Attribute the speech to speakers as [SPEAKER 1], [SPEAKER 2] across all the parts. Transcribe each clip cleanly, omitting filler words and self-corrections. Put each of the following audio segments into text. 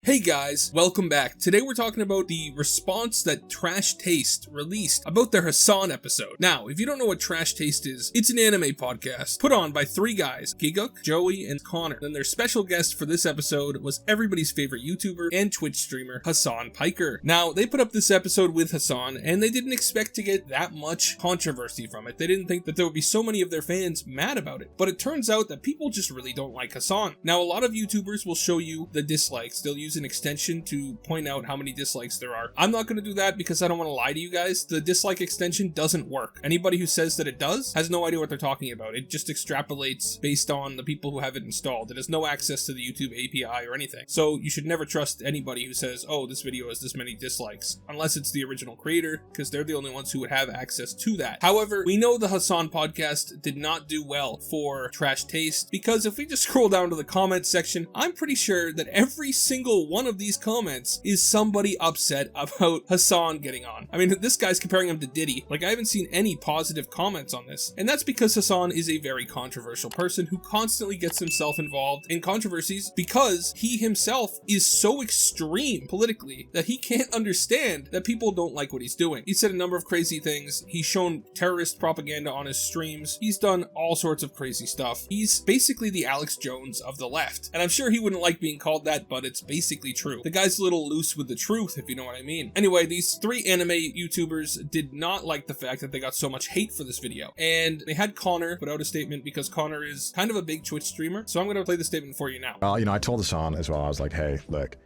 [SPEAKER 1] Hey guys, welcome back. Today we're talking about the response that Trash Taste released about their Hasan episode. Now, if you don't know what Trash Taste is, it's an anime podcast put on by three guys, Giguk, Joey, and Connor. Then their special guest for this episode was everybody's favorite YouTuber and Twitch streamer, Hasan Piker. Now, they put up this episode with Hasan, and they didn't expect to get that much controversy from it. They didn't think that there would be so many of their fans mad about it. But it turns out that people just really don't like Hasan. Now, a lot of YouTubers will show you the dislikes. They'll use an extension to point out how many dislikes there are. I'm not going to do that because I don't want to lie to you guys. The dislike extension doesn't work. Anybody who says that it does has no idea what they're talking about. It just extrapolates based on the people who have it installed. It has no access to the YouTube API or anything. So you should never trust anybody who says, oh, this video has this many dislikes, unless it's the original creator, because they're the only ones who would have access to that. However, we know the Hasan podcast did not do well for Trash Taste, because if we just scroll down to the comments section, I'm pretty sure that every single one of these comments is somebody upset about Hasan getting on. I mean, this guy's comparing him to Diddy. Like, I haven't seen any positive comments on this. And that's because Hasan is a very controversial person who constantly gets himself involved in controversies because he himself is so extreme politically that he can't understand that people don't like what he's doing. He said a number of crazy things. He's shown terrorist propaganda on his streams. He's done all sorts of crazy stuff. He's basically the Alex Jones of the left. And I'm sure he wouldn't like being called that, but it's basically true. The guy's a little loose with the truth, if you know what I mean. Anyway, these three anime YouTubers did not like the fact that they got so much hate for this video. And they had Connor put out a statement because Connor is kind of a big Twitch streamer. So I'm going to play the statement for you now.
[SPEAKER 2] I told Hasan as well. I was like, hey, look,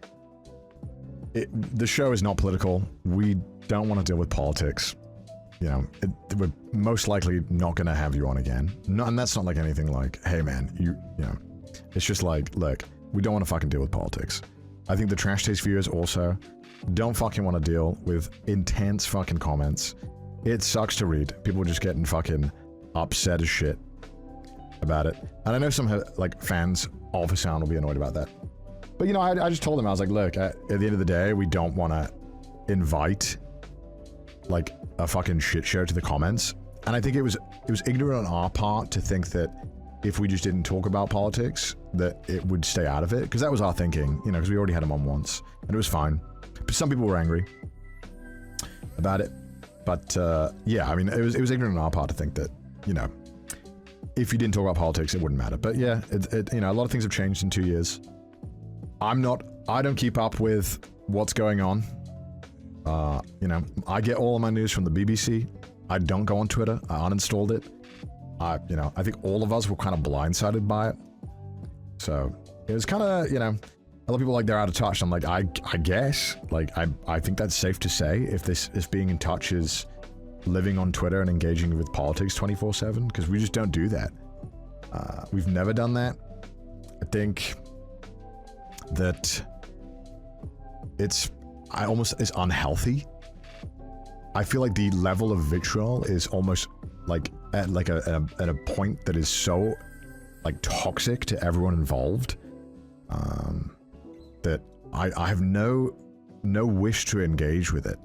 [SPEAKER 2] the show is not political. We don't want to deal with politics. You know, we're most likely not going to have you on again. No, and that's not like anything like, hey man, you know, it's just like, look, we don't want to fucking deal with politics. I think the Trash Taste viewers also don't fucking want to deal with intense fucking comments. It sucks to read. People just getting fucking upset as shit about it. And I know some like fans of Hasan will be annoyed about that. But you know, I just told them, I was like, look, at the end of the day, we don't want to invite like a fucking shit show to the comments. And I think it was ignorant on our part to think that if we just didn't talk about politics, that it would stay out of it. Because that was our thinking, you know, because we already had him on once. And it was fine. But some people were angry about it. But yeah, I mean, it was ignorant on our part to think that, you know, if you didn't talk about politics, it wouldn't matter. But yeah, you know, a lot of things have changed in 2 years. I don't keep up with what's going on. You know, I get all of my news from the BBC. I don't go on Twitter. I uninstalled it. You know, I think all of us were kind of blindsided by it. So it was kind of, you know, a lot of people like they're out of touch. I'm like, I guess, like, I think that's safe to say if being in touch is living on Twitter and engaging with politics 24/7, because we just don't do that. We've never done that. I think that it's unhealthy. I feel like the level of vitriol is almost like at a point that is so like toxic to everyone involved, that I have no wish to engage with it.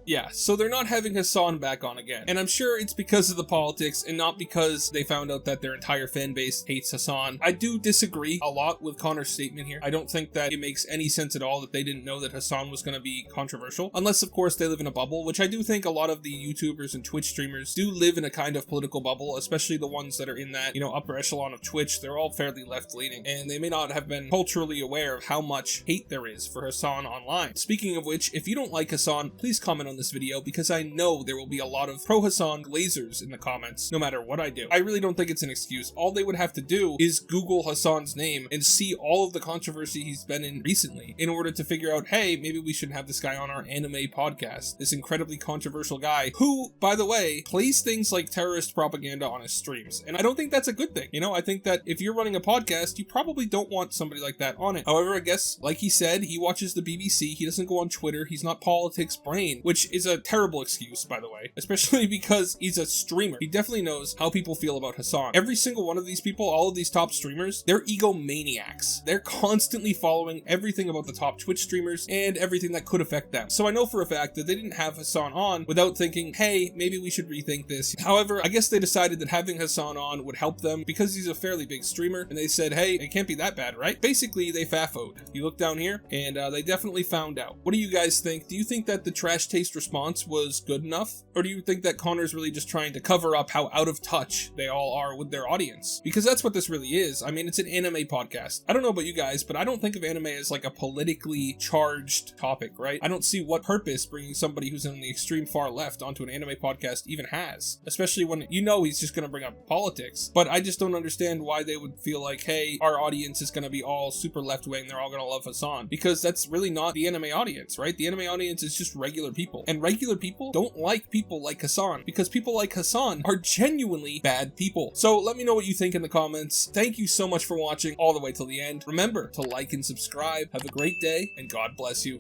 [SPEAKER 1] Yeah, so they're not having Hasan back on again. And I'm sure it's because of the politics and not because they found out that their entire fan base hates Hasan. I do disagree a lot with Connor's statement here. I don't think that it makes any sense at all that they didn't know that Hasan was going to be controversial. Unless, of course, they live in a bubble, which I do think a lot of the YouTubers and Twitch streamers do live in a kind of political bubble, especially the ones that are in that, you know, upper echelon of Twitch. They're all fairly left-leaning, and they may not have been culturally aware of how much hate there is for Hasan online. Speaking of which, if you don't like Hasan, please comment on this video, because I know there will be a lot of pro-Hasan glazers in the comments, no matter what I do. I really don't think it's an excuse. All they would have to do is Google Hasan's name and see all of the controversy he's been in recently in order to figure out, hey, maybe we should have this guy on our anime podcast. This incredibly controversial guy who, by the way, plays things like terrorist propaganda on his streams. And I don't think that's a good thing. You know, I think that if you're running a podcast, you probably don't want somebody like that on it. However, I guess, like he said, he watches the BBC. He doesn't go on Twitter. He's not politics brain, which which is a terrible excuse, by the way, especially because he's a streamer. He definitely knows how people feel about Hasan. Every single one of these people, all of these top streamers, they're egomaniacs. They're constantly following everything about the top Twitch streamers and everything that could affect them. So I know for a fact that they didn't have Hasan on without thinking, hey, maybe we should rethink this. However, I guess they decided that having Hasan on would help them because he's a fairly big streamer, and they said, hey, it can't be that bad, right? Basically, they fafoed. You look down here, and they definitely found out. What do you guys think? Do you think that the trash taste response was good enough? Or do you think that Connor's really just trying to cover up how out of touch they all are with their audience? Because that's what this really is. I mean, it's an anime podcast. I don't know about you guys, but I don't think of anime as like a politically charged topic, right? I don't see what purpose bringing somebody who's on the extreme far left onto an anime podcast even has, especially when you know he's just going to bring up politics. But I just don't understand why they would feel like, hey, our audience is going to be all super left-wing, they're all going to love Hasan, because that's really not the anime audience, right? The anime audience is just regular people, and regular people don't like people like Hasan, because people like Hasan are genuinely bad people. So let me know what you think in the comments. Thank you so much for watching all the way till the end. Remember to like and subscribe. Have a great day, and God bless you.